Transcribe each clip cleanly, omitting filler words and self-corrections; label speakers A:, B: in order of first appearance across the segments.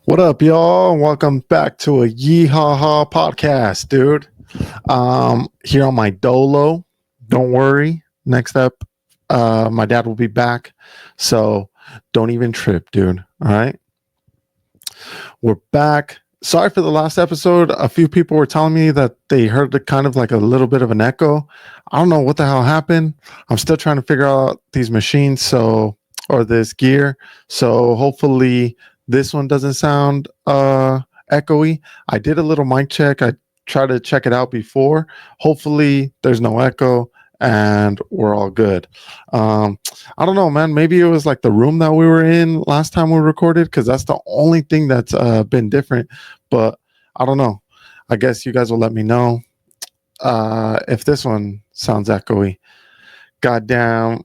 A: What up, y'all? Welcome back to a Yee Haw Haa Podcast, dude. Here on my dolo. Don't worry. Next up, my dad will be back. So don't even trip, dude. All right. We're back. Sorry for the last episode. A few people were telling me that they heard kind of like a little bit of an echo. I don't know what the hell happened. I'm still trying to figure out these machines, or this gear. So hopefully this one doesn't sound echoey. I did a little mic check. I tried to check it out before. Hopefully there's no echo and we're all good. I don't know, man. Maybe it was like the room that we were in last time we recorded, because that's the only thing that's been different. But I don't know. I guess you guys will let me know if this one sounds echoey. Goddamn.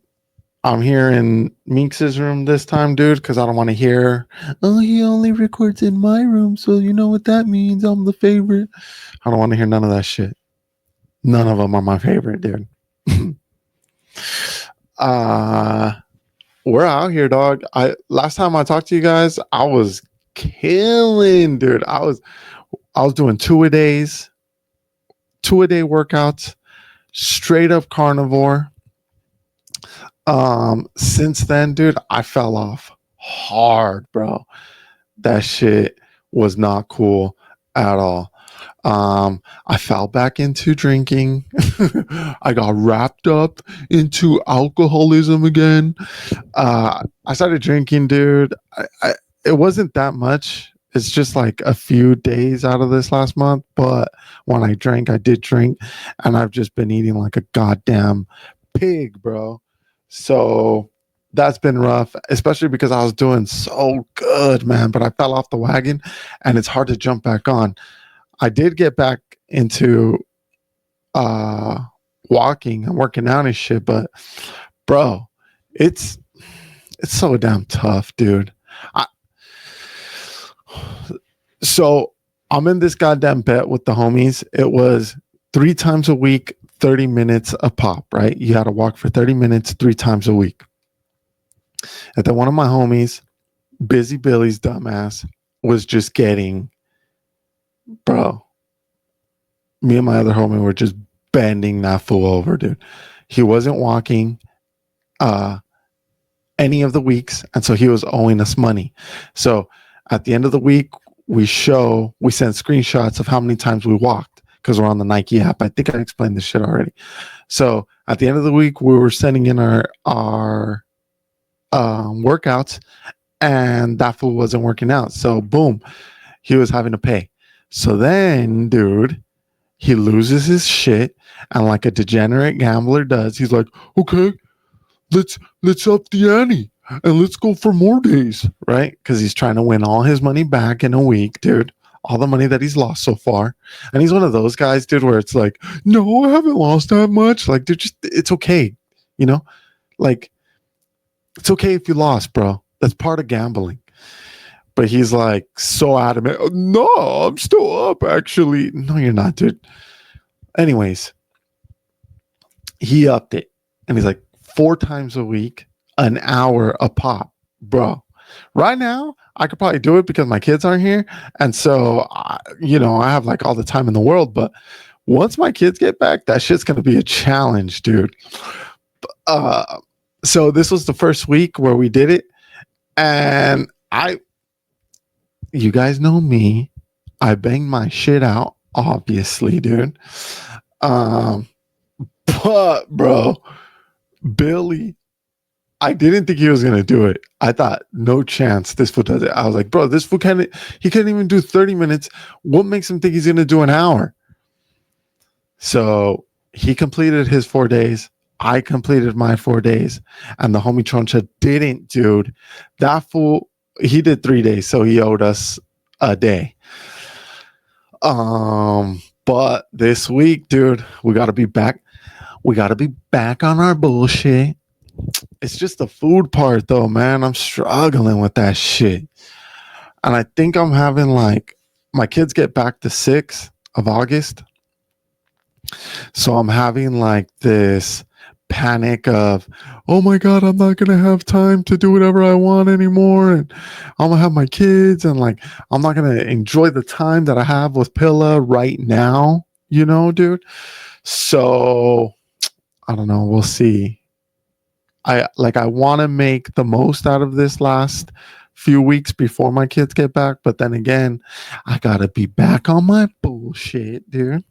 A: I'm here in Meeks's room this time, dude, because I don't want to hear, oh, he only records in my room, so you know what that means. I'm the favorite. I don't want to hear none of that shit. None of them are my favorite, dude. We're out here, dog. Last time I talked to you guys, I was killing, dude. I was doing 2-a-day workouts, straight up carnivore. Since then, dude, I fell off hard, bro. That shit was not cool at all. I fell back into drinking. I got wrapped up into alcoholism again. I started drinking, dude. It wasn't that much. It's just like a few days out of this last month. But when I drank, I did drink. And I've just been eating like a goddamn pig, bro. So that's been rough, especially because I was doing so good, man. But I fell off the wagon and it's hard to jump back on. I did get back into walking and working out and shit, but bro, it's so damn tough, dude. So I'm in this goddamn bet with the homies. It was 3 times a week, 30 minutes a pop, right? You got to walk for 30 minutes 3 times a week. And then one of my homies, Busy Billy's dumbass, was just getting, bro, me and my other homie were just bending that fool over, dude. He wasn't walking any of the weeks, and so he was owing us money. So at the end of the week, we send screenshots of how many times we walked, because we're on the Nike app. I think I explained this shit already. So at the end of the week, we were sending in our workouts, and that fool wasn't working out. So boom, he was having to pay. So then, dude, he loses his shit, and like a degenerate gambler does, he's like, okay, let's up the ante and let's go for more days, right? Because he's trying to win all his money back in a week, dude. All the money that he's lost so far. And he's one of those guys, dude, where it's like, no, I haven't lost that much. Like, dude, it's okay. You know, like, it's okay if you lost, bro. That's part of gambling. But he's like so adamant. Oh, no, I'm still up, actually. No, you're not, dude. Anyways, he upped it. And he's like 4 times a week, an hour a pop, bro. Right now, I could probably do it because my kids aren't here. And so, I have like all the time in the world. But once my kids get back, that shit's going to be a challenge, dude. So this was the first week where we did it. And you guys know me. I banged my shit out, obviously, dude. But, bro, Billy, I didn't think he was going to do it. I thought, no chance this fool does it. I was like, bro, this fool couldn't even do 30 minutes. What makes him think he's going to do an hour? So he completed his 4 days. I completed my 4 days. And the homie Troncha didn't, dude. That fool, he did 3 days, so he owed us a day. But this week, dude, we got to be back. We got to be back on our bullshit. It's just the food part, though, man. I'm struggling with that shit. And I think I'm having like, my kids get back the 6th of August. So I'm having like this panic of, oh my God, I'm not going to have time to do whatever I want anymore. And I'm going to have my kids and like, I'm not going to enjoy the time that I have with Pilla right now, dude. So I don't know. We'll see. I want to make the most out of this last few weeks before my kids get back. But then again, I got to be back on my bullshit, dude.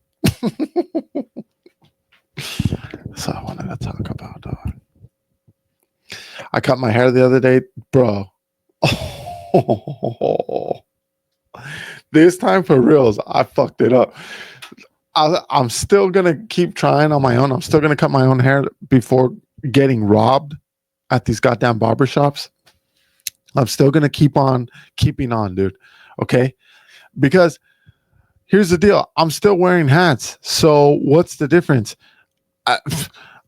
A: So I wanted to talk about, I cut my hair the other day, bro. Oh, this time for reals, I fucked it up. I'm still going to keep trying on my own. I'm still going to cut my own hair before getting robbed at these goddamn barbershops. I'm still going to keep on keeping on, dude. Okay? Because here's the deal. I'm still wearing hats. So what's the difference?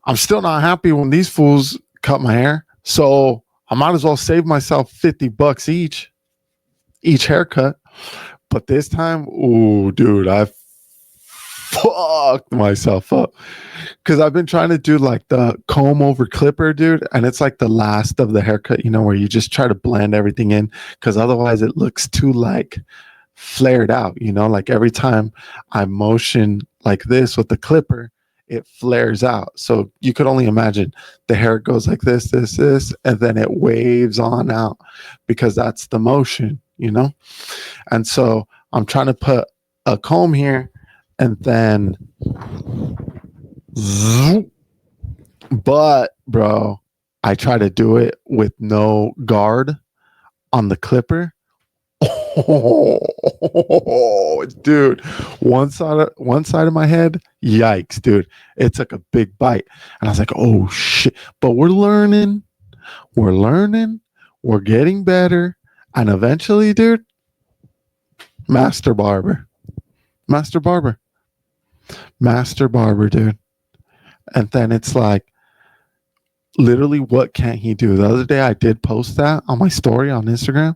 A: I'm still not happy when these fools cut my hair. So I might as well save myself $50 each haircut. But this time, ooh, dude, I fucked myself up because I've been trying to do like the comb over clipper, dude, and it's like the last of the haircut, where you just try to blend everything in because otherwise it looks too like flared out, like every time I motion like this with the clipper, it flares out. So you could only imagine the hair goes like this, and then it waves on out because that's the motion, And so I'm trying to put a comb here and then, but bro, I try to do it with no guard on the clipper. Oh, dude, one side of my head, yikes, dude, it took a big bite, and I was like, oh shit. But we're learning, we're getting better, and eventually, dude, master barber, dude. And then it's like, literally, what can't he do? The other day I did post that on my story on Instagram.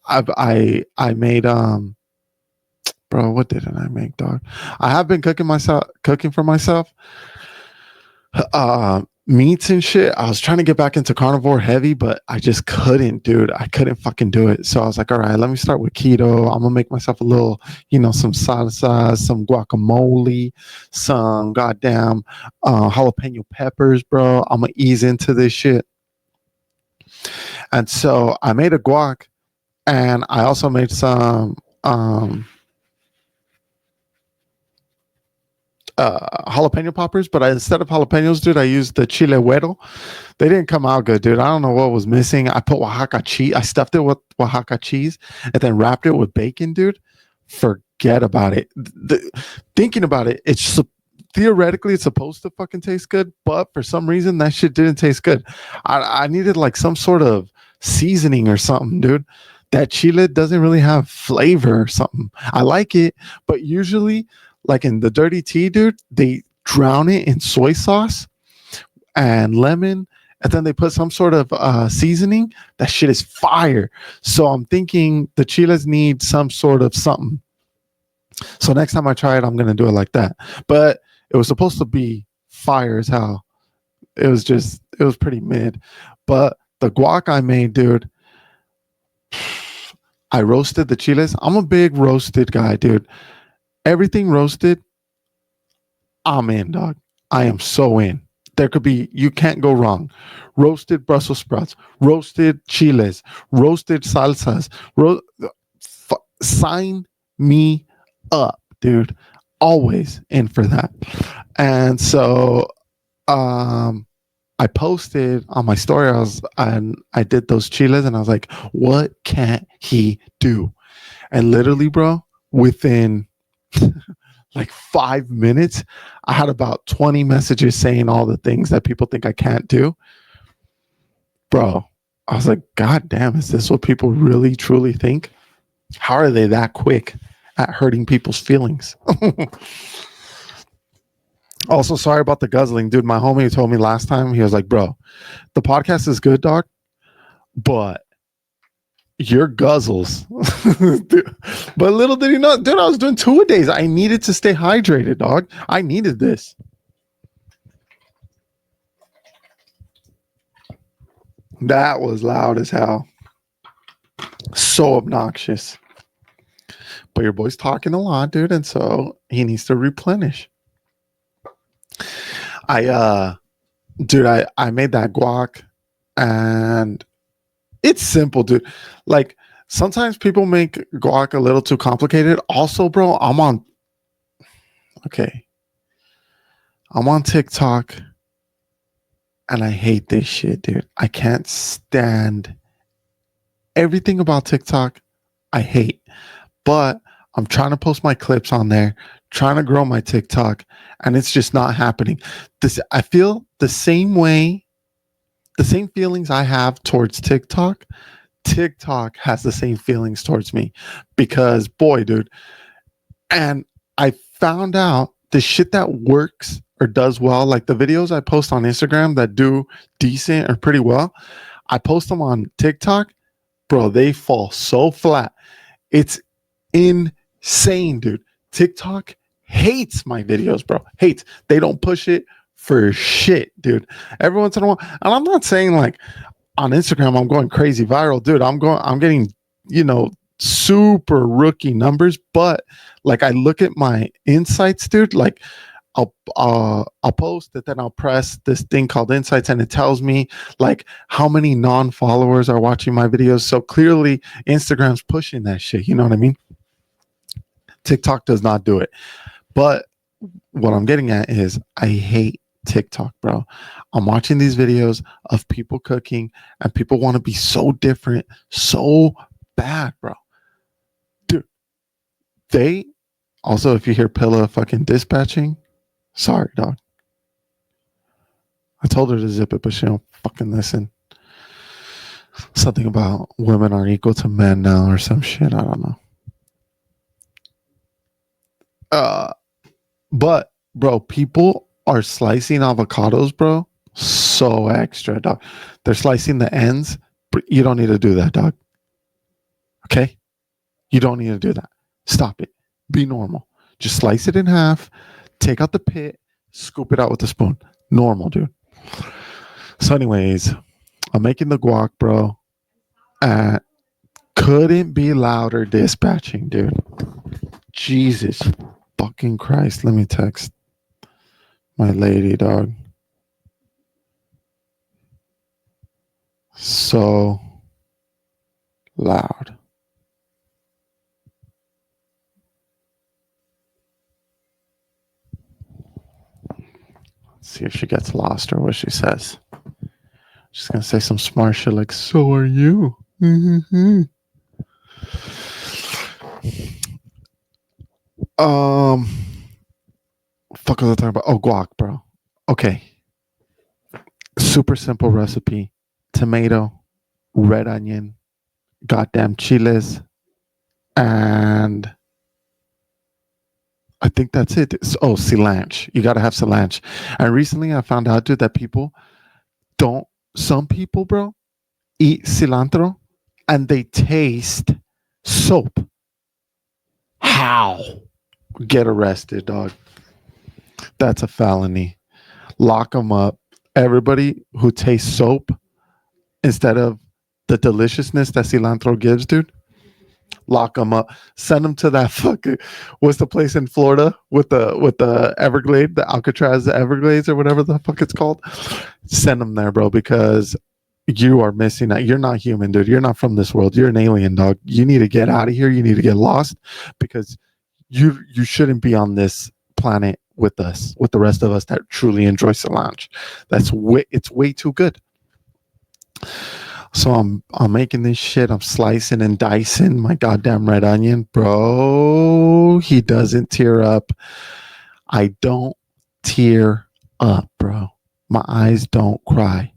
A: I made bro, what didn't I make, dog? I have been cooking for myself meats and shit. I was trying to get back into carnivore heavy, but I just couldn't, dude. I couldn't fucking do it. So I was like, all right, let me start with keto. I'm gonna make myself a little, some salsa, some guacamole, some goddamn jalapeno peppers, bro. I'm gonna ease into this shit. And so I made a guac, and I also made some jalapeno poppers, but instead of jalapenos, dude, I used the chile güero. They didn't come out good, dude. I don't know what was missing. I put Oaxaca cheese. I stuffed it with Oaxaca cheese and then wrapped it with bacon, dude. Forget about it. Thinking about it, it's theoretically it's supposed to fucking taste good, but for some reason that shit didn't taste good. I needed like some sort of seasoning or something, dude. That chile doesn't really have flavor or something. I like it, but usually, like in the dirty tea, dude, they drown it in soy sauce and lemon, and then they put some sort of seasoning. That shit is fire. So I'm thinking the chiles need some sort of something. So next time I try it, I'm going to do it like that. But it was supposed to be fire as hell. It was pretty mid. But the guac I made, dude, I roasted the chiles. I'm a big roasted guy, dude. Everything roasted, I'm in, dog. I am so in. You can't go wrong. Roasted Brussels sprouts, roasted chiles, roasted salsas. Sign me up, dude. Always in for that. And so I posted on my story, I did those chiles, and I was like, what can't he do? And literally, bro, within like 5 minutes, I had about 20 messages saying all the things that people think I can't do. Bro, I was like, God damn, is this what people really truly think? How are they that quick at hurting people's feelings? Also, sorry about the guzzling, dude. My homie told me last time, he was like, bro, the podcast is good, dog, but your guzzles. Dude. But little did he know, dude, I was doing 2-a-days. I needed to stay hydrated, dog. I needed this. That was loud as hell. So obnoxious. But your boy's talking a lot, dude, and so he needs to replenish. I made that guac, and it's simple, dude. Like sometimes people make guac a little too complicated. Also, bro, I'm on TikTok, and I hate this shit, dude. I can't stand everything about TikTok. I hate, but I'm trying to post my clips on there, trying to grow my TikTok, and it's just not happening. I feel the same way, the same feelings I have towards TikTok. TikTok has the same feelings towards me because, boy, dude, and I found out the shit that works or does well, like the videos I post on Instagram that do decent or pretty well, I post them on TikTok, bro, they fall so flat. It's insane, dude. TikTok hates my videos, bro. Hates. They don't push it for shit, dude. Every once in a while, and I'm not saying like on Instagram I'm going crazy viral, dude. I'm getting, super rookie numbers, but like I look at my insights, dude, like I'll post it, then I'll press this thing called insights, and it tells me like how many non-followers are watching my videos. So clearly Instagram's pushing that shit. You know what I mean? TikTok does not do it. But what I'm getting at is I hate TikTok, bro. I'm watching these videos of people cooking, and people want to be so different, so bad, bro. Dude, they also, if you hear Pilla fucking dispatching, sorry, dog. I told her to zip it, but she don't fucking listen. Something about women are equal to men now or some shit. I don't know. But bro, people are slicing avocados, bro. So extra, dog. They're slicing the ends, but you don't need to do that, dog. Okay? You don't need to do that. Stop it. Be normal. Just slice it in half, take out the pit, scoop it out with a spoon. Normal, dude. So, anyways, I'm making the guac, bro. Couldn't be louder dispatching, dude. Jesus fucking Christ. Let me text my lady, dog. So loud. Let's see if she gets lost or what she says. She's gonna say some smart shit like, "So are you?" Mm-hmm. Fuck was I talking about? Oh, guac, bro. Okay. Super simple recipe. Tomato, red onion, goddamn chiles, and I think that's it. Oh, cilantro. You gotta have cilantro. And recently I found out, dude, that some people, bro, eat cilantro and they taste soap. How? Get arrested, dog. That's a felony. Lock them up. Everybody who tastes soap instead of the deliciousness that cilantro gives, dude, lock them up. Send them to that fucking, what's the place in Florida with the Everglade, the Alcatraz Everglades or whatever the fuck it's called. Send them there, bro, because you are missing out. You're not human, dude. You're not from this world. You're an alien, dog. You need to get out of here. You need to get lost because you shouldn't be on this planet with us, with the rest of us that truly enjoy cilantro. It's way too good. So I'm making this shit. I'm slicing and dicing my goddamn red onion, bro. He doesn't tear up. I don't tear up, bro. My eyes don't cry.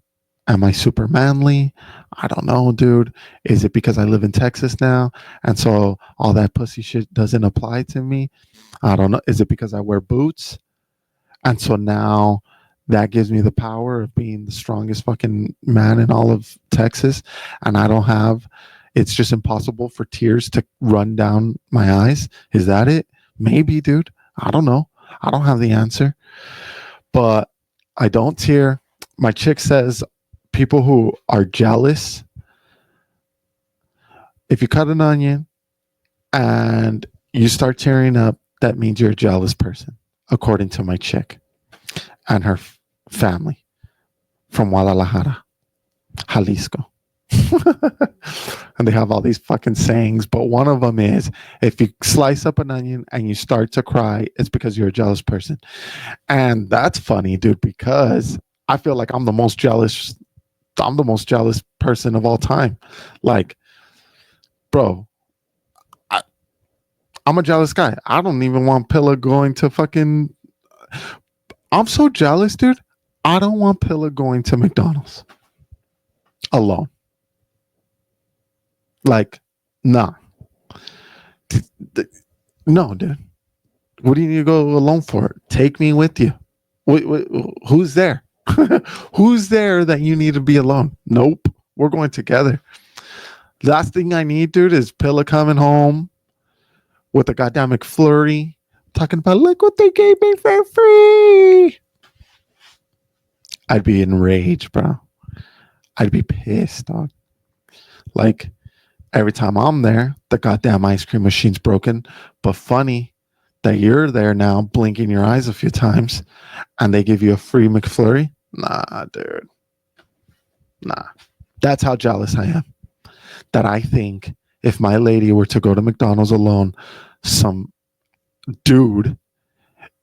A: Am I super manly? I don't know, dude. Is it because I live in Texas now and so all that pussy shit doesn't apply to me? I don't know. Is it because I wear boots? And so now that gives me the power of being the strongest fucking man in all of Texas. And it's just impossible for tears to run down my eyes. Is that it? Maybe, dude. I don't know. I don't have the answer. But I don't tear. My chick says people who are jealous, if you cut an onion and you start tearing up, that means you're a jealous person, according to my chick and her family from Guadalajara, Jalisco. And they have all these fucking sayings, but one of them is, if you slice up an onion and you start to cry, it's because you're a jealous person. And that's funny, dude, because I feel like I'm the most jealous person of all time. Like, bro, I'm a jealous guy. I don't even want Pilla going to fucking. I'm so jealous, dude. I don't want Pilla going to McDonald's alone. Like, nah. No, dude. What do you need to go alone for? Take me with you. Who's there? Who's there that you need to be alone? Nope. We're going together. Last thing I need, dude, is Pilla coming home with a goddamn McFlurry, talking about, look what they gave me for free. I'd be enraged, bro. I'd be pissed, dog. Like, every time I'm there, the goddamn ice cream machine's broken. But funny that you're there now, blinking your eyes a few times, and they give you a free McFlurry. Nah, dude. Nah. That's how jealous I am. That I think if my lady were to go to McDonald's alone, some dude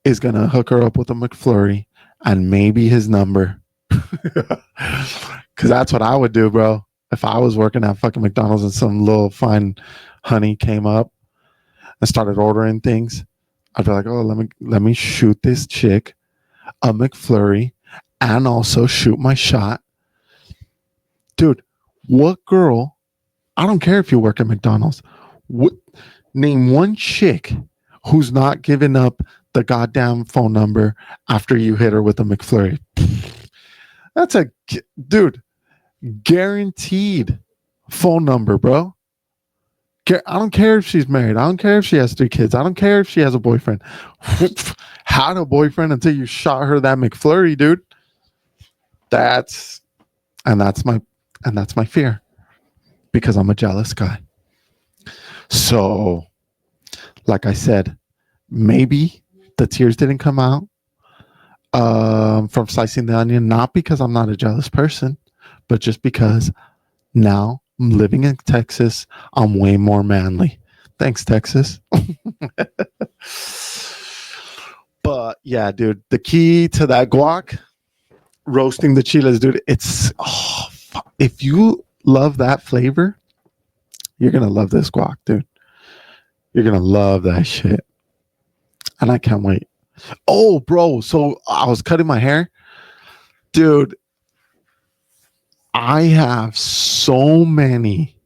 A: is going to hook her up with a McFlurry and maybe his number. Because that's what I would do, bro. If I was working at fucking McDonald's and some little fine honey came up and started ordering things, I'd be like, oh, let me shoot this chick a McFlurry and also shoot my shot. Dude, what girl, I don't care if you work at McDonald's, name one chick who's not giving up the goddamn phone number after you hit her with a McFlurry. That's a, dude, guaranteed phone number, bro. I don't care if she's married. I don't care if she has 3 kids. I don't care if she has a boyfriend. Had a boyfriend until you shot her that McFlurry, dude. That's my fear, because I'm a jealous guy. So, like I said, maybe the tears didn't come out from slicing the onion, not because I'm not a jealous person, but just because now I'm living in Texas, I'm way more manly. Thanks, Texas. But yeah, dude, the key to that guac, roasting the chiles, dude, it's, if you love that flavor, you're going to love this guac, dude. You're going to love that shit. And I can't wait. Oh, bro, so I was cutting my hair. Dude, I have so many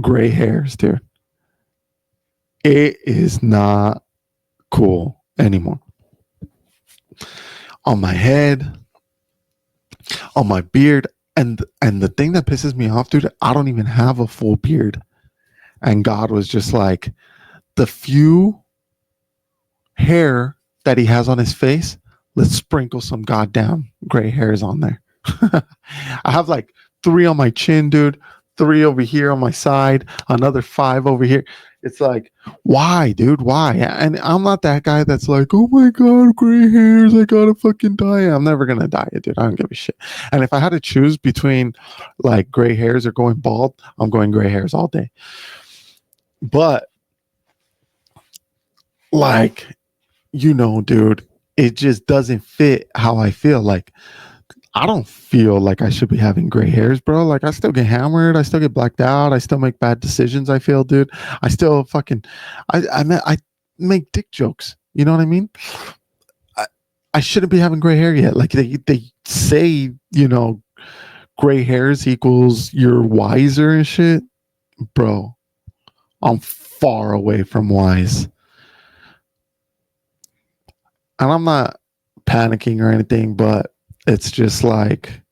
A: gray hairs, dude. It is not cool anymore. On my head, on my beard, and the thing that pisses me off, dude, I don't even have a full beard. And God was just like, the few hair that he has on his face, let's sprinkle some goddamn gray hairs on there. I have like 3 on my chin, dude, 3 over here on my side, another 5 over here. It's like, why, dude? Why? And I'm not that guy that's like, oh my God, gray hairs, I gotta fucking dye it. I'm never gonna dye it, dude. I don't give a shit. And if I had to choose between like gray hairs or going bald, I'm going gray hairs all day. But like, dude, it just doesn't fit how I feel. Like, I don't feel like I should be having gray hairs, bro. Like, I still get hammered. I still get blacked out. I still make bad decisions, I feel, dude. I still fucking, I make dick jokes. You know what I mean? I shouldn't be having gray hair yet. Like, they say, gray hairs equals you're wiser and shit. Bro, I'm far away from wise. And I'm not panicking or anything, but it's just like,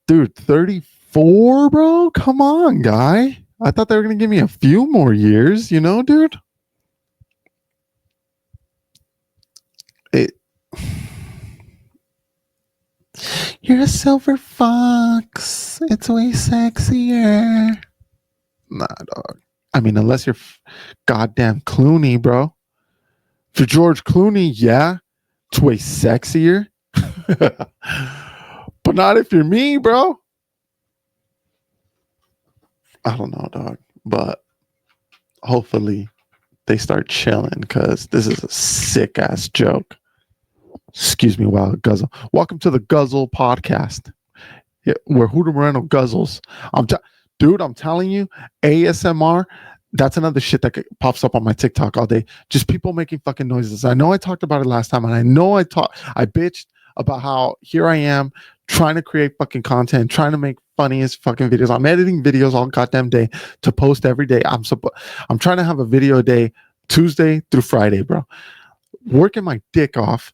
A: dude, 34, bro? Come on, guy. I thought they were going to give me a few more years, dude? You're a silver fox. It's way sexier. Nah, dog. I mean, unless you're goddamn Clooney, bro. For George Clooney, yeah, it's way sexier. But not if you're me, bro. I don't know, dog. But hopefully they start chilling because this is a sick ass joke. Excuse me while I guzzle. Welcome to the Guzzle Podcast, where Huda Moreno guzzles. Dude, I'm telling you, ASMR. That's another shit that pops up on my TikTok all day. Just people making fucking noises. I know I talked about it last time, and I know I bitched about how here I am trying to create fucking content, trying to make funniest fucking videos. I'm editing videos all goddamn day to post every day. I'm trying to have a video a day, Tuesday through Friday, bro. Working my dick off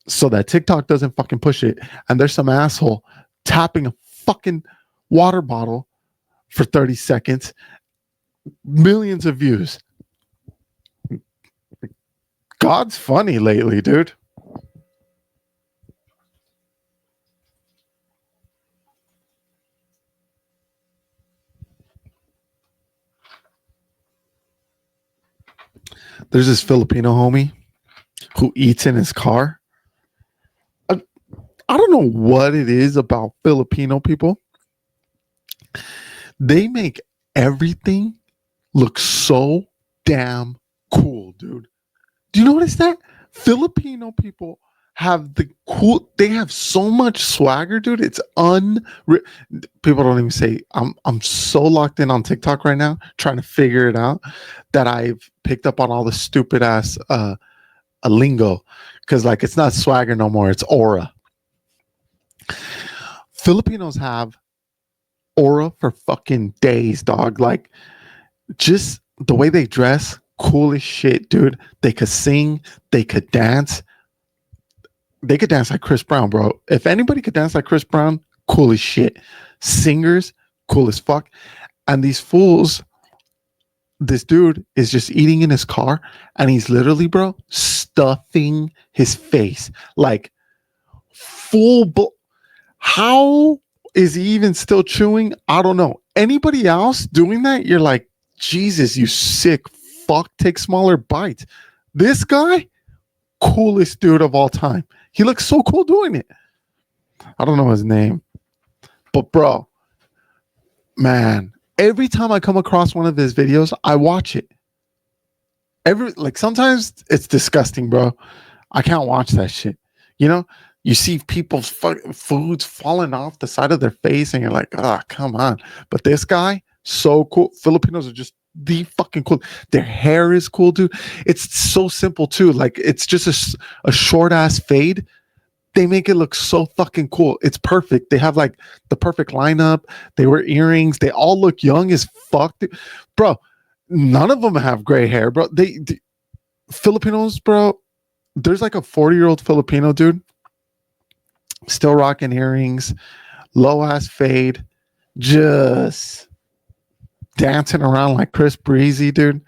A: so that TikTok doesn't fucking push it. And there's some asshole tapping a fucking water bottle for 30 seconds, millions of views. God's funny lately, dude. There's this Filipino homie who eats in his car. I don't know what it is about Filipino people. They make everything look so damn cool, dude. Do you notice that? Filipino people have they have so much swagger, dude. It's people don't even say I'm so locked in on TikTok right now trying to figure it out that I've picked up on all the stupid ass a lingo, because like it's not swagger no more, it's aura. Filipinos have aura for fucking days, dog. Like just the way they dress, cool as shit, dude. They could sing, they could dance. They could dance like Chris Brown, bro. If anybody could dance like Chris Brown, cool as shit. Singers, cool as fuck. And these fools, this dude is just eating in his car and he's literally, bro, stuffing his face like how is he even still chewing? I don't know. Anybody else doing that, you're like, Jesus, you sick fuck, take smaller bites. This guy, coolest dude of all time. He looks so cool doing it. I don't know his name. But bro, man, every time I come across one of his videos, I watch it. Sometimes it's disgusting, bro. I can't watch that shit. You know, you see people's foods falling off the side of their face and you're like, oh, come on. But this guy, so cool. Filipinos are just the fucking cool. Their hair is cool, dude. It's so simple too. Like it's just a short ass fade. They make it look so fucking cool. It's perfect. They have like the perfect lineup. They wear earrings. They all look young as fuck, dude. Bro. None of them have gray hair, bro. Filipinos, bro. There's like a 40-year-old Filipino dude still rocking earrings, low ass fade, just dancing around like Chris Breezy, dude.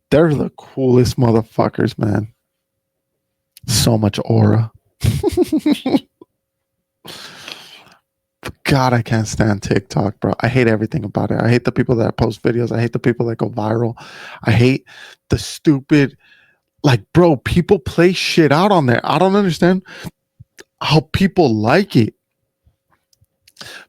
A: They're the coolest motherfuckers, man. So much aura. God, I can't stand TikTok, bro. I hate everything about it. I hate the people that post videos. I hate the people that go viral. I hate the stupid, like, bro, people play shit out on there. I don't understand how people like it.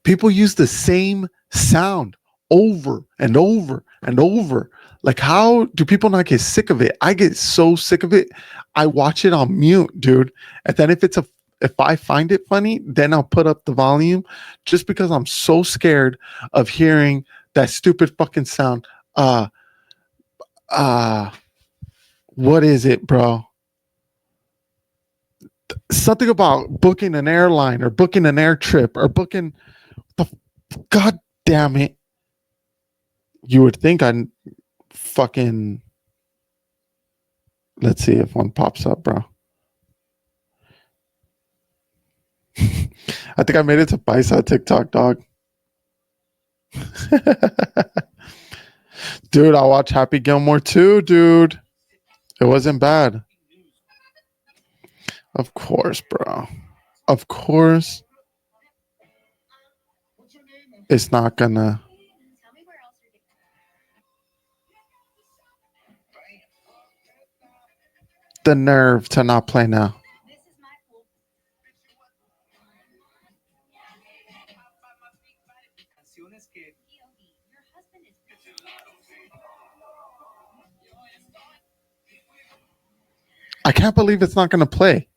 A: People use the same sound over and over and over. Like, how do people not get sick of it? I get so sick of it. I watch it on mute, dude. And then if I find it funny, then I'll put up the volume just because I'm so scared of hearing that stupid fucking sound. What is it, bro? Something about booking an airline or booking an air trip or booking God damn it. You would think I'd fucking, let's see if one pops up, bro. I think I made it to Paisa TikTok, dog. Dude, I watch Happy Gilmore too, dude. It wasn't bad. Of course, bro. Of course, it's not gonna. The nerve to not play now. I can't believe it's not gonna play.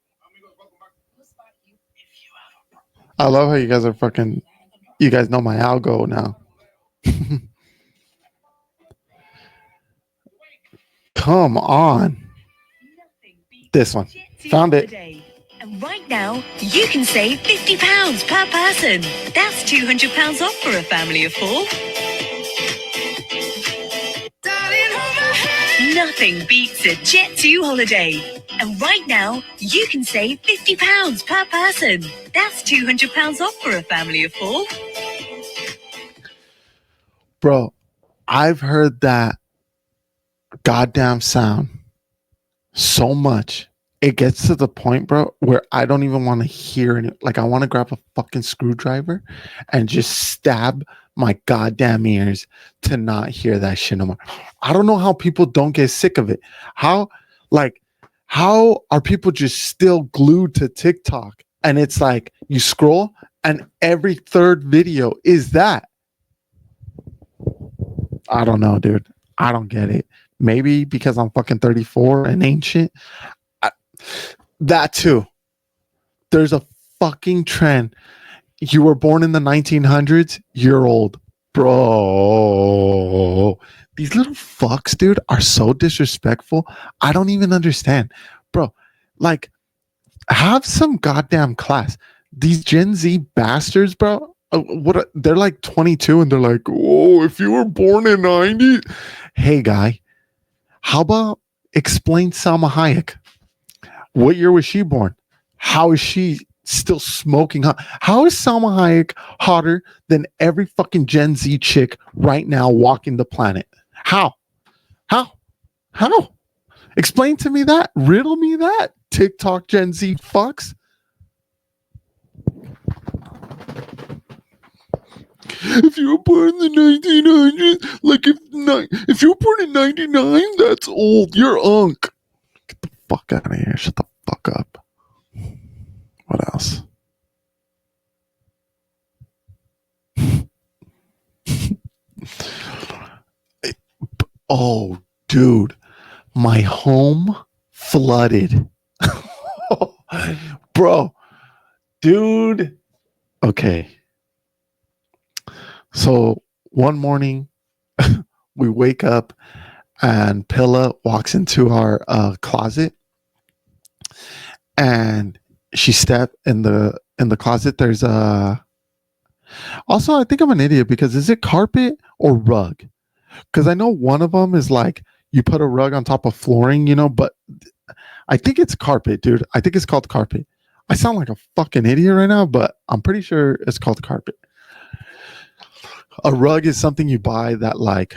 A: I love how you guys are fucking. You guys know my algo now. Come on. This one. Found it.
B: And right now, you can save £50 per person. That's £200 off for a family of four. Nothing beats a Jet2 holiday. And right now, you can save £50 per person. That's £200 off for a family of four.
A: Bro, I've heard that goddamn sound so much. It gets to the point, bro, where I don't even want to hear it. Like, I want to grab a fucking screwdriver and just stab my goddamn ears to not hear that shit no more. I don't know how people don't get sick of it. How are people just still glued to TikTok? And it's like you scroll and every third video is that. I don't know, dude. I don't get it. Maybe because I'm fucking 34 and ancient. That too. There's a fucking trend. You were born in the 1900s, you're old. Bro. These little fucks, dude, are so disrespectful. I don't even understand. Bro, like, have some goddamn class. These Gen Z bastards, bro, they're like 22 and they're like, oh, if you were born in 90, hey guy, how about explain Salma Hayek? What year was she born? How is she still smoking hot? How is Salma Hayek hotter than every fucking Gen Z chick right now walking the planet? How? Explain to me that. Riddle me that. TikTok Gen Z fucks. If you were born in the 1900s, like if you were born in 99, that's old. You're unk. Get the fuck out of here. Shut the fuck up. What else? Oh, dude. My home flooded. Bro. Dude. Okay. So one morning, we wake up and Pilla walks into our closet, and she stepped in the closet. There's a. Also, I think I'm an idiot because is it carpet or rug? Because I know one of them is like you put a rug on top of flooring, but I think it's carpet, dude. I think it's called carpet. I sound like a fucking idiot right now, but I'm pretty sure it's called carpet. A rug is something you buy that like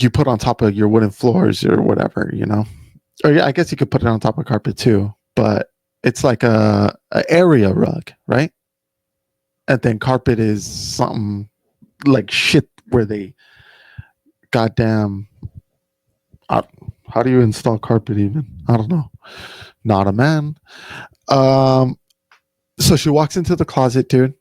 A: you put on top of your wooden floors or whatever, Or yeah, I guess you could put it on top of carpet too, but it's like a area rug, right? And then carpet is something like shit where they goddamn. How do you install carpet even? I don't know. Not a man. So she walks into the closet, dude.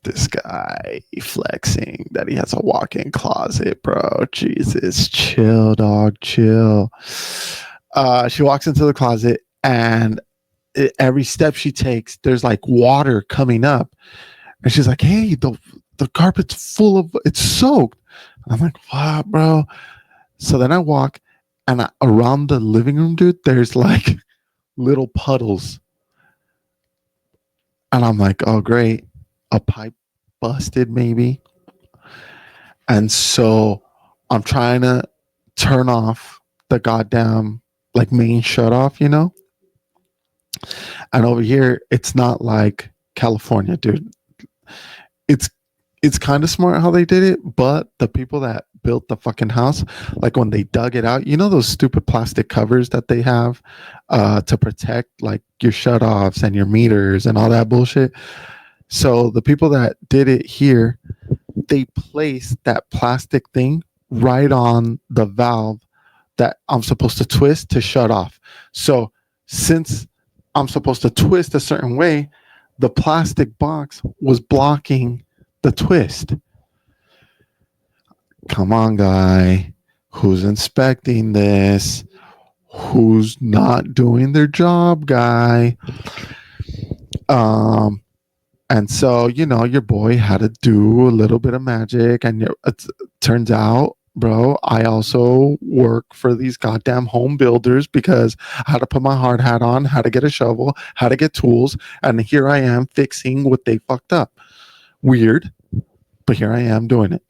A: This guy flexing that he has a walk-in closet, bro. Jesus, chill, dog, chill. She walks into the closet, and every step she takes, there's like water coming up, and she's like, "Hey, the carpet's full of it's soaked." And I'm like, "What, bro?" So then I walk, and around the living room, dude, there's like little puddles, and I'm like, "Oh, great." A pipe busted maybe. And so I'm trying to turn off the goddamn like main shut off, And over here, it's not like California, dude. It's it's kind of smart how they did it, but the people that built the fucking house, like when they dug it out, you know those stupid plastic covers that they have to protect like your shutoffs and your meters and all that bullshit. So the people that did it here, they placed that plastic thing right on the valve that I'm supposed to twist to shut off. So since I'm supposed to twist a certain way, the plastic box was blocking the twist. Come on, guy. Who's inspecting this? Who's not doing their job, guy? And so, you know, your boy had to do a little bit of magic. And it turns out, bro, I also work for these goddamn home builders because I had to put my hard hat on, how to get a shovel, how to get tools. And here I am fixing what they fucked up. Weird, but here I am doing it.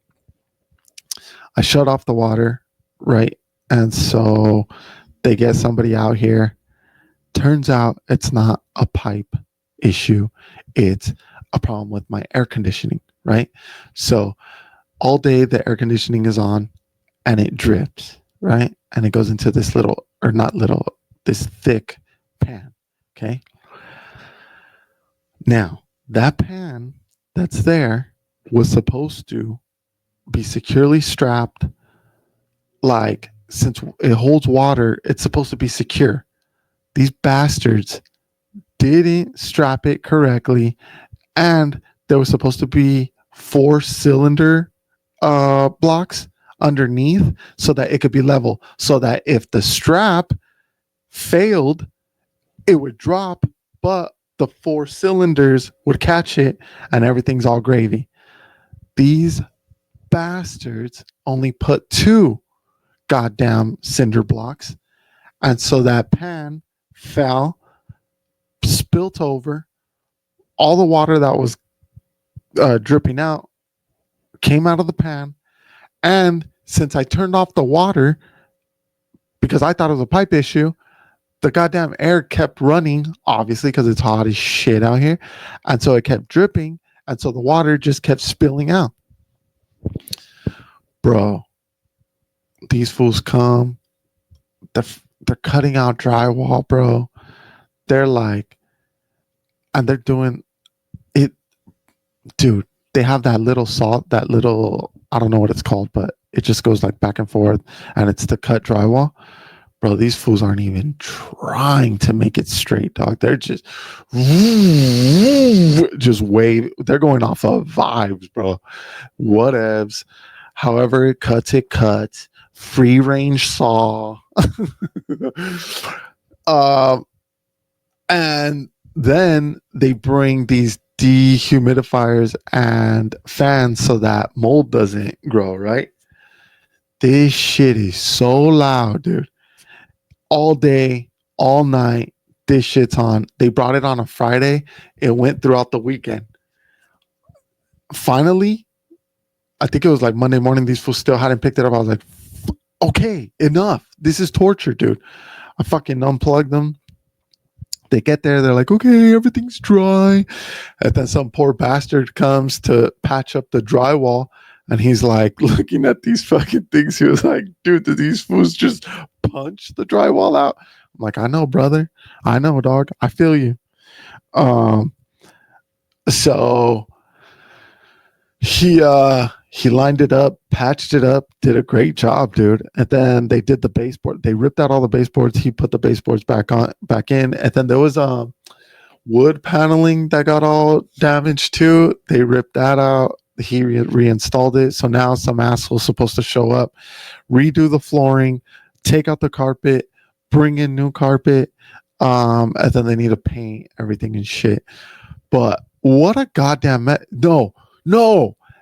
A: I shut off the water, right? And so they get somebody out here. Turns out it's not a pipe issue. It's a problem with my air conditioning, right? So all day the air conditioning is on and it drips, right? And it goes into this little, or not little, this thick pan, okay? Now, that pan that's there was supposed to be securely strapped. Like, since it holds water, it's supposed to be secure. These bastards didn't strap it correctly, and there was supposed to be 4-cylinder blocks underneath so that it could be level, so that if the strap failed, it would drop, but the 4 cylinders would catch it and everything's all gravy. These bastards only put 2 goddamn cinder blocks, and so that pan fell, spilt over. All the water that was dripping out came out of the pan, and since I turned off the water because I thought it was a pipe issue, the goddamn air kept running, obviously because it's hot as shit out here, and so it kept dripping, and so the water just kept spilling out. Bro, these fools come, they're cutting out drywall, bro. They're like, and they're doing it, dude. They have that little salt, that little, I don't know what it's called, but it just goes like back and forth, and it's to cut drywall. Bro, these fools aren't even trying to make it straight, dog. They're just wave. They're going off of vibes, bro. Whatevs. However it cuts. Free range saw. And then they bring these dehumidifiers and fans so that mold doesn't grow, right? This shit is so loud, dude. All day, all night, this shit's on. They brought it on a Friday. It went throughout the weekend. Finally, I think it was like Monday morning, these fools still hadn't picked it up. I was like, okay, enough. This is torture, dude. I fucking unplugged them. They get there, they're like, okay, everything's dry. And then some poor bastard comes to patch up the drywall, and he's like looking at these fucking things. He was like, dude, did these fools just punch the drywall out? I'm like, I know, brother. I know, dog. I feel you. So he lined it up, patched it up, did a great job, dude. And then they did the baseboard. They ripped out all the baseboards. He put the baseboards back in. And then there was wood paneling that got all damaged too. They ripped that out. He reinstalled it. So now some asshole's supposed to show up, redo the flooring, take out the carpet, bring in new carpet, and then they need to paint everything and shit. But what a goddamn no.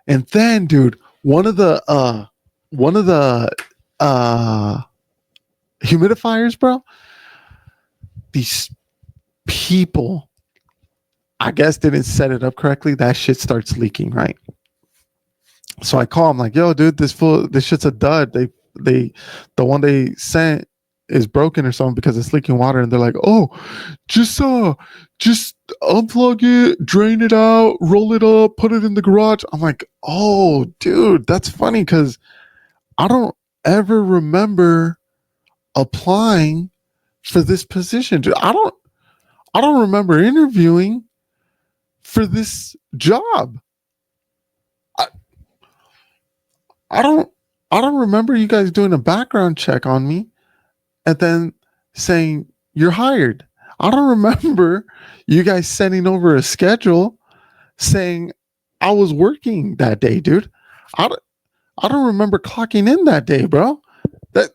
A: And then, dude, one of the humidifiers, bro, these people, I guess, didn't set it up correctly. That shit starts leaking, right? So I call him like, yo, dude, this shit's a dud. The one they sent is broken or something because it's leaking water, and they're like, "Oh, just unplug it, drain it out, roll it up, put it in the garage." I'm like, "Oh, dude, that's funny because I don't ever remember applying for this position, dude. I don't remember interviewing for this job. I, I don't I don't remember you guys doing a background check on me and then saying you're hired. I don't remember you guys sending over a schedule saying I was working that day, dude. I don't, I don't remember clocking in that day, bro. That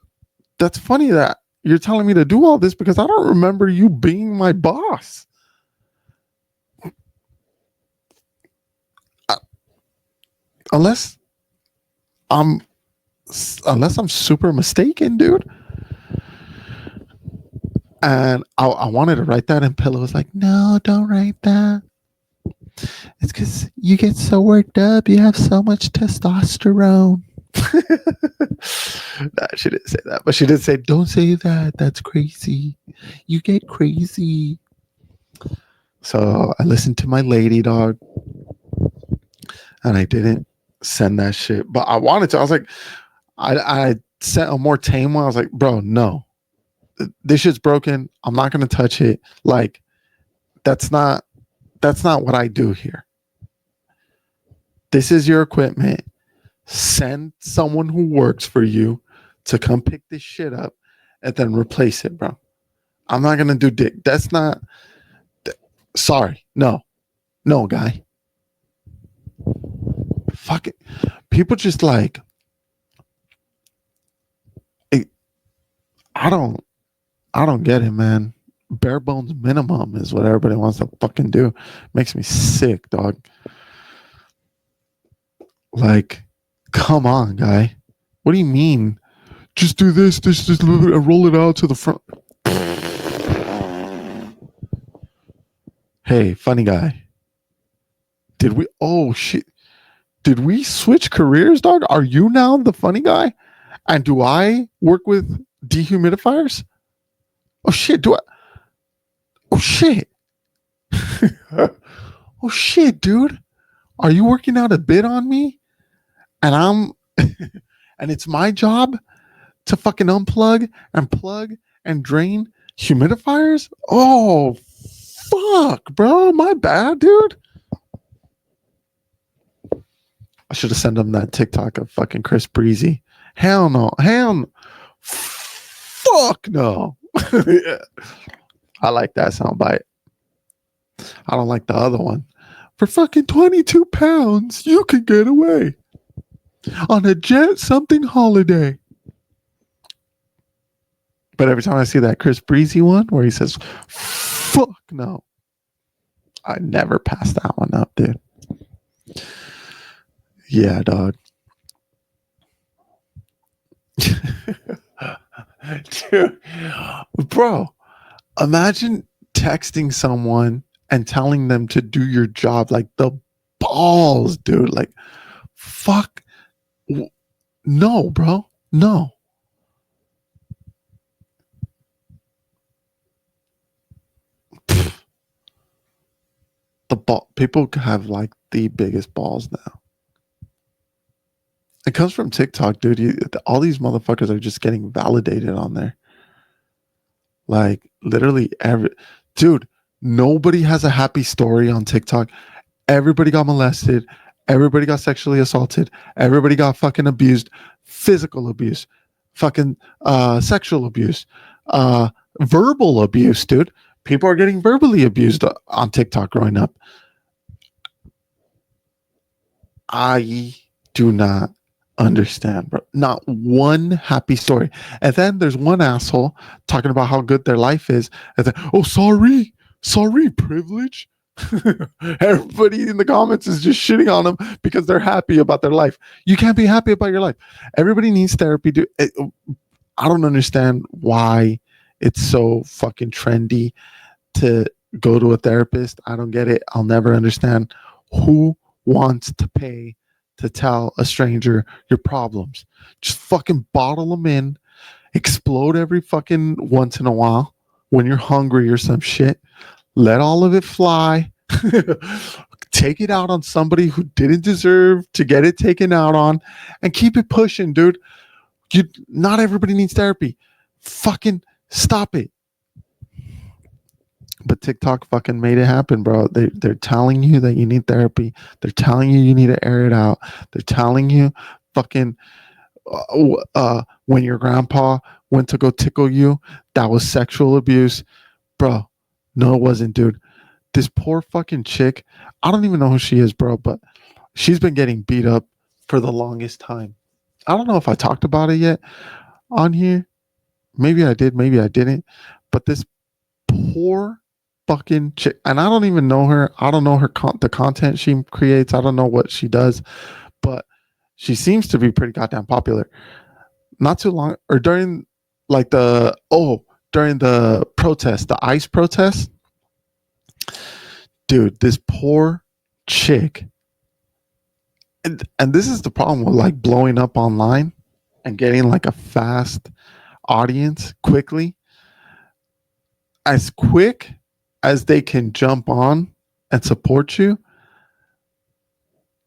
A: that's funny that you're telling me to do all this because I don't remember you being my boss. Uh, Unless I'm unless I'm super mistaken, dude. And I wanted to write that, and Pillow was like, "No, don't write that. It's because you get so worked up. You have so much testosterone." Nah, she didn't say that, but she did say, "Don't say that. That's crazy. You get crazy." So I listened to my lady dog, and I didn't send that shit. But I wanted to. I was like, I sent a more tame one. I was like, "Bro, no, this shit's broken. I'm not gonna touch it. Like, that's not what I do here. This is your equipment. Send someone who works for you to come pick this shit up and then replace it, bro. I'm not gonna do dick. That's not. Sorry, no, guy. Fuck it. People just like. I don't. I don't get it, man. Bare bones minimum is what everybody wants to fucking do. Makes me sick, dog. Like, come on, guy. What do you mean? Just do this, and roll it out to the front. Hey, funny guy. Did we? Oh shit! Did we switch careers, dog? Are you now the funny guy? And do I work with dehumidifiers? Oh shit! Do I? Oh shit! Oh shit, dude! Are you working out a bit on me? And I'm, and it's my job to fucking unplug and plug and drain humidifiers? Oh, fuck, bro. My bad, dude. I should have sent him that TikTok of fucking Chris Breezy. Hell no. Fuck no. Yeah. I like that soundbite. I don't like the other one. For fucking 22 pounds, you can get away on a jet something holiday. But every time I see that Chris Breezy one where he says, fuck no, I never pass that one up, dude. Yeah, dog. Dude, bro, imagine texting someone and telling them to do your job. Like, the balls, dude. Like, fuck. No, bro. No. The ball people have like the biggest balls now. It comes from TikTok, dude. All these motherfuckers are just getting validated on there. Like, literally dude, nobody has a happy story on TikTok. Everybody got molested. Everybody got sexually assaulted. Everybody got fucking abused. Physical abuse. Fucking sexual abuse. Verbal abuse, dude. People are getting verbally abused on TikTok growing up. I do not understand, bro. Not one happy story. And then there's one asshole talking about how good their life is. And then, oh, sorry, privilege. Everybody in the comments is just shitting on them because they're happy about their life. You can't be happy about your life. Everybody needs therapy. I don't understand why it's so fucking trendy to go to a therapist. I don't get it. I'll never understand who wants to pay to tell a stranger your problems. Just fucking bottle them in explode every fucking once in a while when you're hungry or some shit. Let all of it fly. Take it out on somebody who didn't deserve to get it taken out on, and keep it pushing, dude. Not everybody needs therapy. Fucking stop it. But TikTok fucking made it happen, bro. They're telling you that you need therapy. They're telling you need to air it out. They're telling you fucking when your grandpa went to go tickle you, that was sexual abuse. Bro, no, it wasn't, dude. This poor fucking chick, I don't even know who she is, bro, but she's been getting beat up for the longest time. I don't know if I talked about it yet on here. Maybe I did, maybe I didn't. But this poor fucking chick, and I don't even know her. I don't know the content she creates. I don't know what she does, but she seems to be pretty goddamn popular. Not too long, or during during the protest, the ICE protest, dude, this poor chick, and this is the problem with like blowing up online and getting like a fast audience quickly. As quick as they can jump on and support you,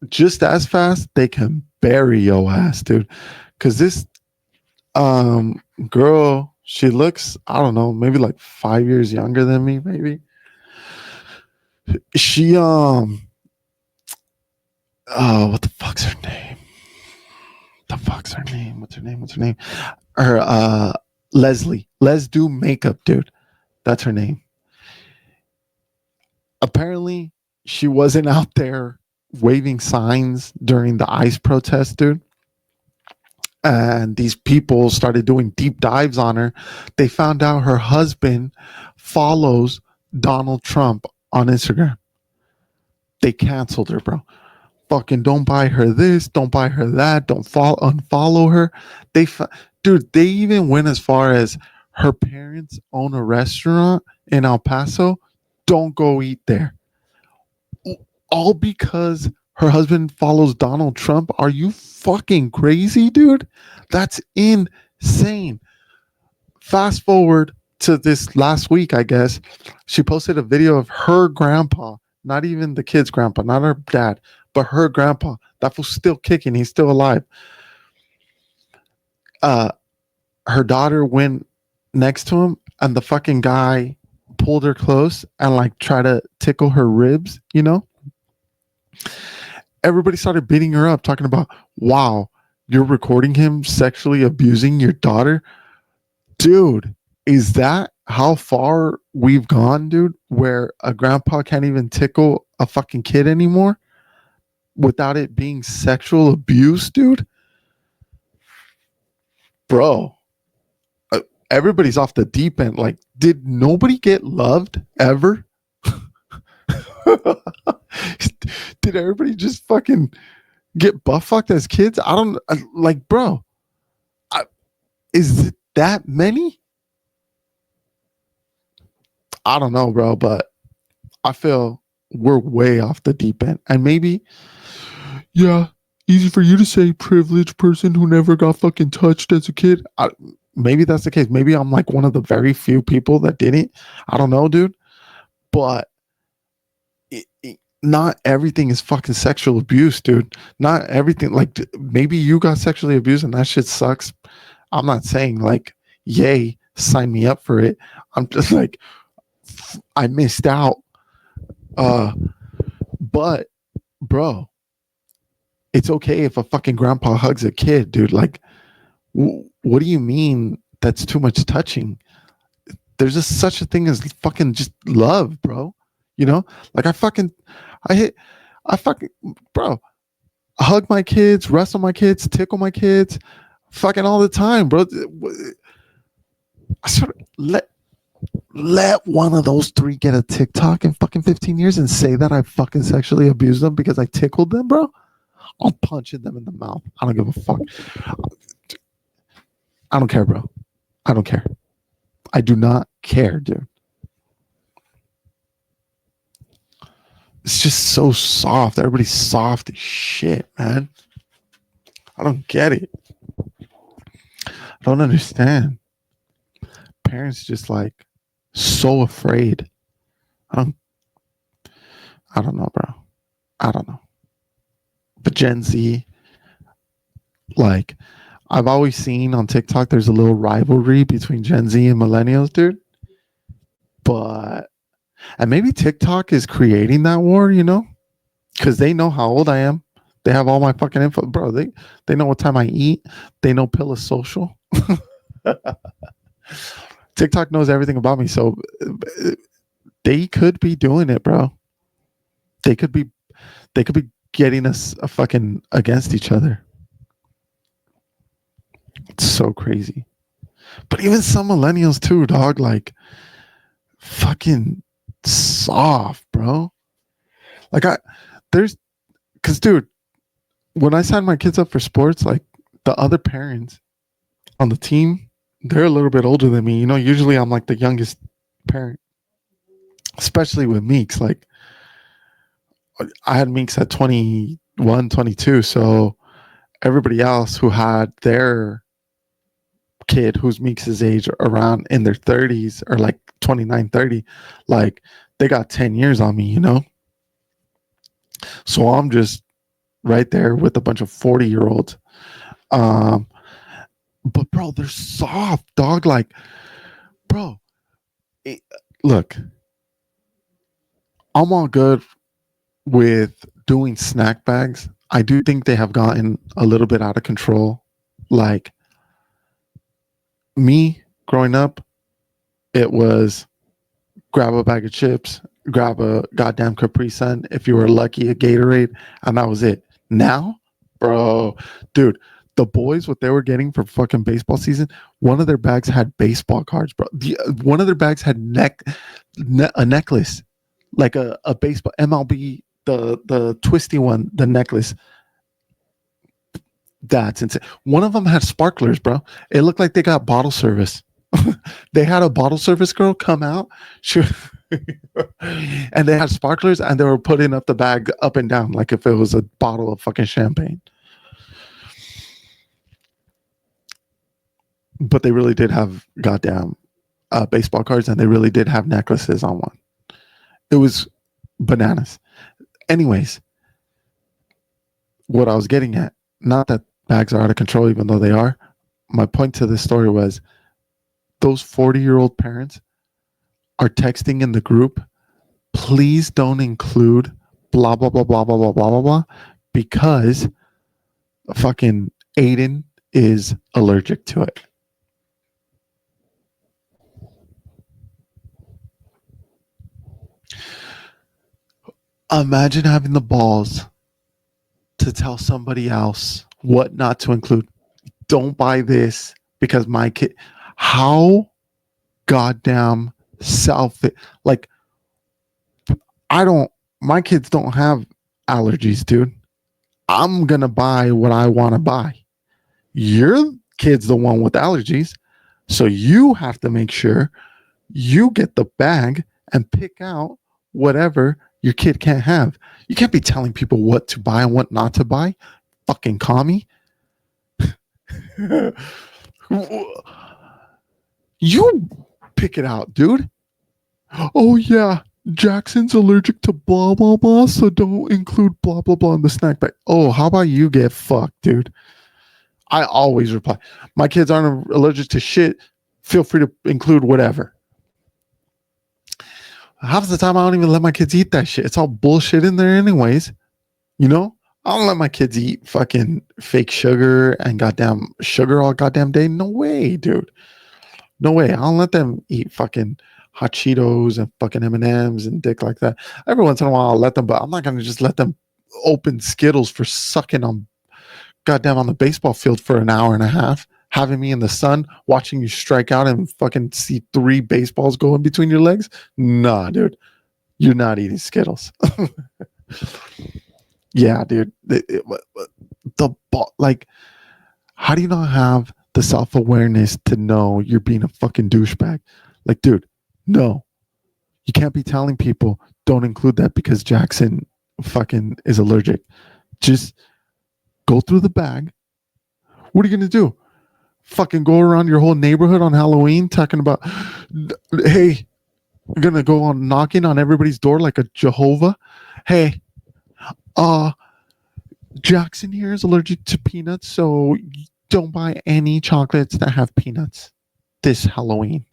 A: just as fast they can bury your ass, dude. Because this girl, she looks, I don't know, maybe like 5 years younger than me, maybe. She what the fuck's her name? What's her name? Her Leslie. Let's Do Makeup, dude. That's her name. Apparently, she wasn't out there waving signs during the ICE protest, dude. And these people started doing deep dives on her. They found out her husband follows Donald Trump on Instagram. They canceled her, bro. Fucking don't buy her this, don't buy her that, don't unfollow her. Dude, they even went as far as her parents own a restaurant in El Paso. Don't go eat there. All because her husband follows Donald Trump. Are you fucking crazy, dude? That's insane. Fast forward to this last week, I guess. She posted a video of her grandpa, not even the kid's grandpa, not her dad, but her grandpa. That was still kicking. He's still alive. Her daughter went next to him, and the fucking guy pulled her close and like tried to tickle her ribs, you know? Everybody started beating her up, talking about, wow, you're recording him sexually abusing your daughter? Dude, is that how far we've gone, dude? Where a grandpa can't even tickle a fucking kid anymore without it being sexual abuse, dude? Bro, everybody's off the deep end. Like, did nobody get loved ever? Did everybody just fucking get butt fucked as kids? I don't like, bro. Is it that many? I don't know, bro, but I feel we're way off the deep end. And maybe, yeah, easy for you to say, privileged person who never got fucking touched as a kid. Maybe that's the case. Maybe I'm like one of the very few people that didn't. I don't know, dude. But not everything is fucking sexual abuse, dude. Not everything. Like, maybe you got sexually abused and that shit sucks. I'm not saying like, yay, sign me up for it. I'm just like, I missed out. But bro, it's okay if a fucking grandpa hugs a kid, dude. Like, what do you mean that's too much touching? There's just such a thing as fucking just love, bro. You know, like I bro, hug my kids, wrestle my kids, tickle my kids, fucking all the time, bro. I sort of let one of those three get a TikTok in fucking 15 years and say that I fucking sexually abused them because I tickled them, bro. I'm punching them in the mouth. I don't give a fuck. I don't care, bro. I don't care. I do not care, dude. It's just so soft. Everybody's soft as shit, man. I don't get it. I don't understand. Parents just like so afraid. I don't I don't know, bro. I don't know. But Gen Z, like I've always seen on TikTok there's a little rivalry between Gen Z and millennials, dude. But and maybe TikTok is creating that war, because they know how old I am. They have all my fucking info, bro. They know what time I eat. They know Pill is social. TikTok knows everything about me, so they could be doing it, bro. They could be getting us a fucking against each other. It's so crazy. But even some millennials too, dog, like fucking soft, bro. Like cause dude, when I sign my kids up for sports, like the other parents on the team, they're a little bit older than me. Usually I'm like the youngest parent, especially with Meeks. Like I had Meeks at 21, 22. So everybody else who had their kid who's Meeks' age around in their 30s or like 29, 30, like they got 10 years on me, So I'm just right there with a bunch of 40-year-olds. But bro, they're soft, dog. Like, bro, look, I'm all good with doing snack bags. I do think they have gotten a little bit out of control. Like me growing up, it was grab a bag of chips, grab a goddamn Capri Sun, if you were lucky, a Gatorade, and that was it. Now, bro, dude, the boys, what they were getting for fucking baseball season, one of their bags had baseball cards, bro. One of their bags had a necklace, like a baseball MLB, the twisty one, the necklace. That's insane. One of them had sparklers, bro. It looked like they got bottle service. They had a bottle service girl come out, and they had sparklers, and they were putting up the bag up and down like if it was a bottle of fucking champagne. But they really did have goddamn baseball cards, and they really did have necklaces on one. It was bananas. Anyways, what I was getting at, not that bags are out of control, even though they are. My point to this story was those 40-year-old parents are texting in the group, please don't include blah, blah, blah, blah, blah, blah, blah, blah, blah, because fucking Aiden is allergic to it. Imagine having the balls to tell somebody else what not to include. Don't buy this because my kid. How goddamn selfish. Like, my kids don't have allergies, dude. I'm going to buy what I want to buy. Your kid's the one with allergies. So you have to make sure you get the bag and pick out whatever your kid can't have. You can't be telling people what to buy and what not to buy. Fucking commie. You pick it out, dude. Oh, yeah. Jackson's allergic to blah, blah, blah, so don't include blah, blah, blah in the snack bag. Oh, how about you get fucked, dude? I always reply. My kids aren't allergic to shit. Feel free to include whatever. Half the time, I don't even let my kids eat that shit. It's all bullshit in there anyways. I don't let my kids eat fucking fake sugar and goddamn sugar all goddamn day. No way, dude. No way. I don't let them eat fucking hot Cheetos and fucking M&Ms and dick like that. Every once in a while, I'll let them, but I'm not going to just let them open Skittles for sucking on goddamn on the baseball field for an hour and a half, having me in the sun, watching you strike out and fucking see 3 baseballs go in between your legs. Nah, dude. You're not eating Skittles. Yeah, dude. Like, how do you not have the self-awareness to know you're being a fucking douchebag? Like, dude, no. You can't be telling people don't include that because Jackson fucking is allergic. Just go through the bag. What are you going to do? Fucking go around your whole neighborhood on Halloween talking about, hey, you're gonna go on knocking on everybody's door like a Jehovah. Hey, uh, Jackson here is allergic to peanuts, so don't buy any chocolates that have peanuts this Halloween.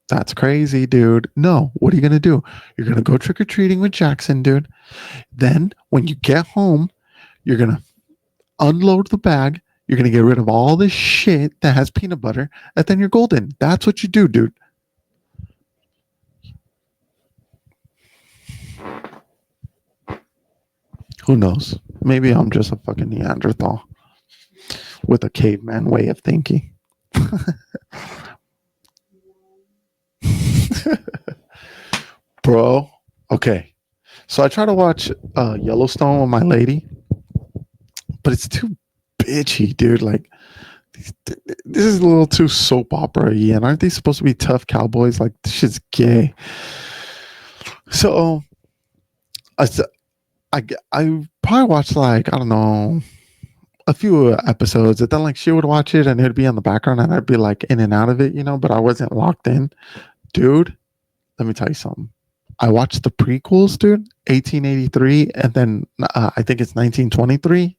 A: That's crazy, dude. No, what are you gonna do? You're gonna go trick or treating with Jackson, dude. Then when you get home, you're gonna unload the bag. You're gonna get rid of all this shit that has peanut butter, and then you're golden. That's what you do, dude. Who knows? Maybe I'm just a fucking Neanderthal with a caveman way of thinking. Bro, okay. So I try to watch Yellowstone with my lady, but it's too bitchy, dude. Like, this is a little too soap opera-y, and aren't they supposed to be tough cowboys? Like, this shit's gay. So I probably watched, like, I don't know, a few episodes, and then like she would watch it and it'd be on the background and I'd be like in and out of it, but I wasn't locked in. Dude, let me tell you something. I watched the prequels, dude, 1883, and then I think it's 1923.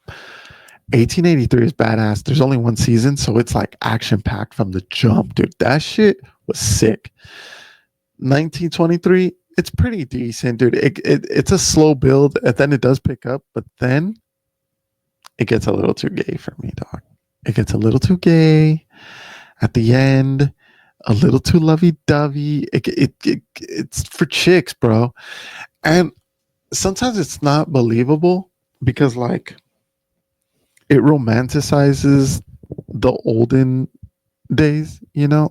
A: 1883 is badass. There's only one season, so it's like action packed from the jump, dude. That shit was sick. 1923, it's pretty decent, dude. It's a slow build, and then it does pick up, but then it gets a little too gay for me, dog. It gets a little too gay at the end, a little too lovey-dovey. It's for chicks, bro. And sometimes it's not believable because, like, it romanticizes the olden days,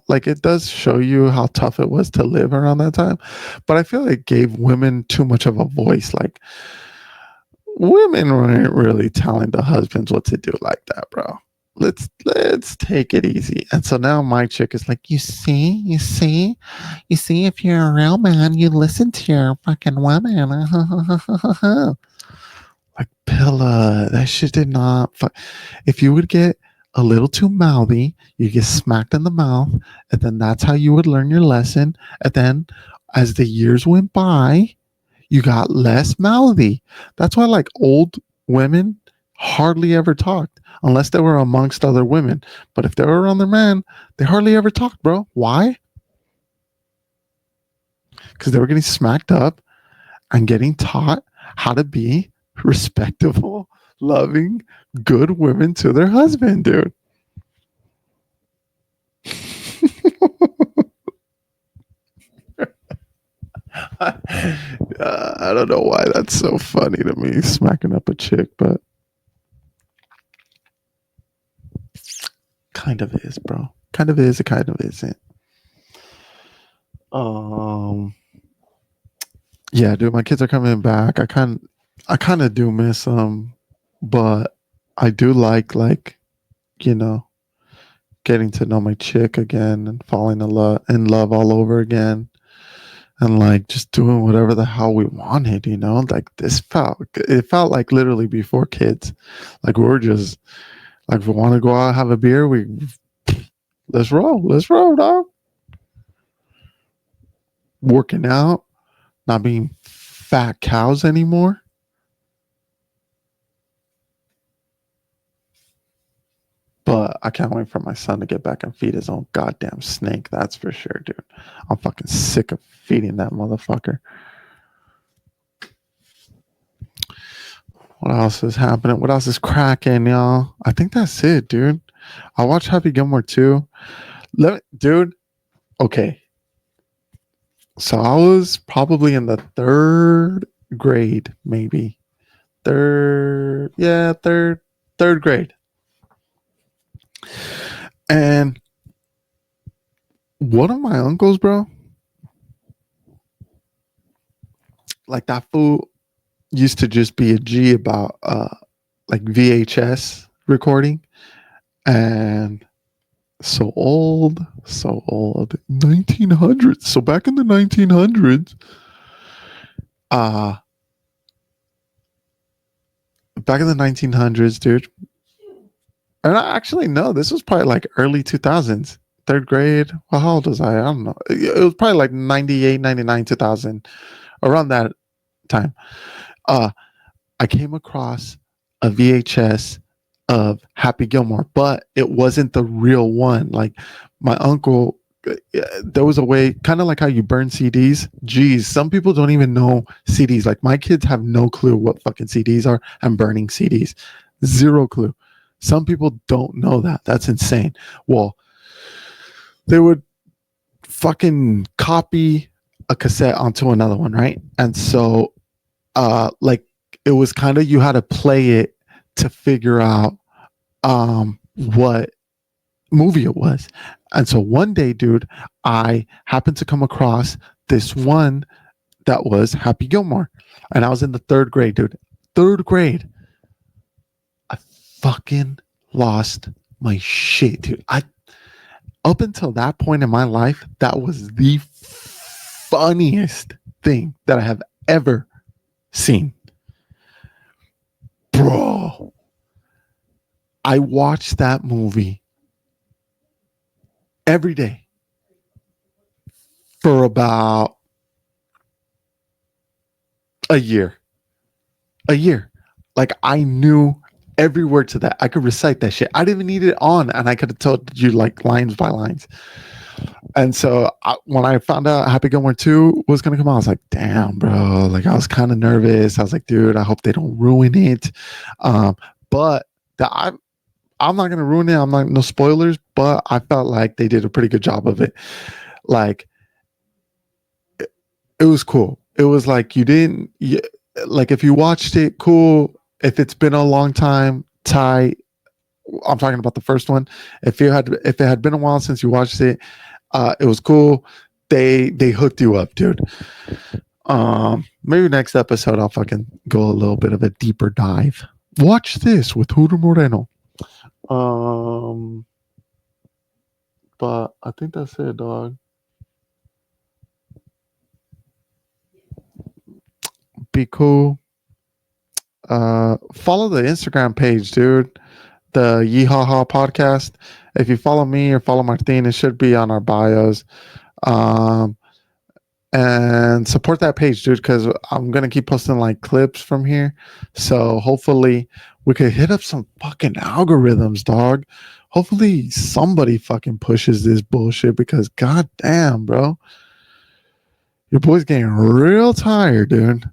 A: like it does show you how tough it was to live around that time, but I feel like it gave women too much of a voice. Like, women weren't really telling the husbands what to do like that, bro. Let's take it easy. And so now my chick is like, you see, if you're a real man, you listen to your fucking woman. Like, Pilla, that shit did not if you would get a little too mouthy, you get smacked in the mouth, and then that's how you would learn your lesson. And then as the years went by, you got less mouthy. That's why, like, old women hardly ever talked unless they were amongst other women. But if they were around their man, they hardly ever talked, bro. Why? Because they were getting smacked up and getting taught how to be respectable, loving, good women to their husband, dude. I don't know why that's so funny to me, smacking up a chick, but kind of is, bro. Kind of is, it kind of isn't. Yeah, dude, my kids are coming back. I kind of do miss them, but I do like getting to know my chick again and falling in love all over again, and like just doing whatever the hell we wanted. Like, it felt like literally before kids. Like, we were just like, if we want to go out, have a beer, let's roll, dog. Working out, not being fat cows anymore. But I can't wait for my son to get back and feed his own goddamn snake. That's for sure, dude. I'm fucking sick of feeding that motherfucker. What else is happening? What else is cracking, y'all? I think that's it, dude. I watched Happy Gilmore too. Dude, okay. So I was probably in the third grade, maybe. Third grade. And one of my uncles, bro, like, that fool used to just be a G about like VHS recording. And so old 1900s. So back in the 1900s, dude, And I actually no, this was probably like early 2000s, third grade. Well, how old was I? I don't know. It was probably like 98, 99, 2000, around that time. Uh, I came across a VHS of Happy Gilmore, but it wasn't the real one. Like my uncle, there was a way, kind of like how you burn CDs. Geez, some people don't even know CDs. Like my kids have no clue what fucking CDs are. I'm burning CDs, zero clue. Some people don't know that. That's insane. Well, they would fucking copy a cassette onto another one, right? And so, like it was kind of you had to play it to figure out what movie it was. And so one day, dude, I happened to come across this one that was Happy Gilmore. And I was in the third grade, dude. Third grade. I fucking lost my shit, dude. I up until that point in my life, that was the funniest thing that I have ever seen. Bro, I watched that movie every day for about a year. A year. Like I knew every word to that. I could recite that shit. I didn't even need it on, and I could have told you like lines by lines. And so when I found out Happy Gilmore 2 was going to come out, I was like, damn, bro. Like I was kind of nervous. I was like, dude, I hope they don't ruin it. But I'm not going to ruin it. I'm not, no spoilers, but I felt like they did a pretty good job of it. Like it was cool. It was like like if you watched it, cool. If it's been a long time, Ty, I'm talking about the first one. If it had been a while since you watched it, it was cool. They hooked you up, dude. Maybe next episode I'll fucking go a little bit of a deeper dive. Watch this with Hugo Moreno. But I think that's it, dog. Be cool. Follow the Instagram page, dude. The Yee Haw Haa Podcast. If you follow me or follow Martin, it should be on our bios. And support that page, dude, because I'm gonna keep posting like clips from here. So hopefully we could hit up some fucking algorithms, dog. Hopefully somebody fucking pushes this bullshit because goddamn, bro, your boy's getting real tired, dude.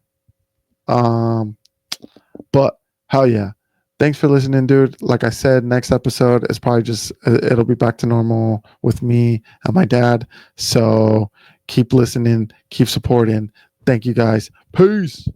A: But hell yeah. Thanks for listening, dude. Like I said, next episode is probably just, it'll be back to normal with me and my dad. So keep listening, keep supporting. Thank you guys. Peace.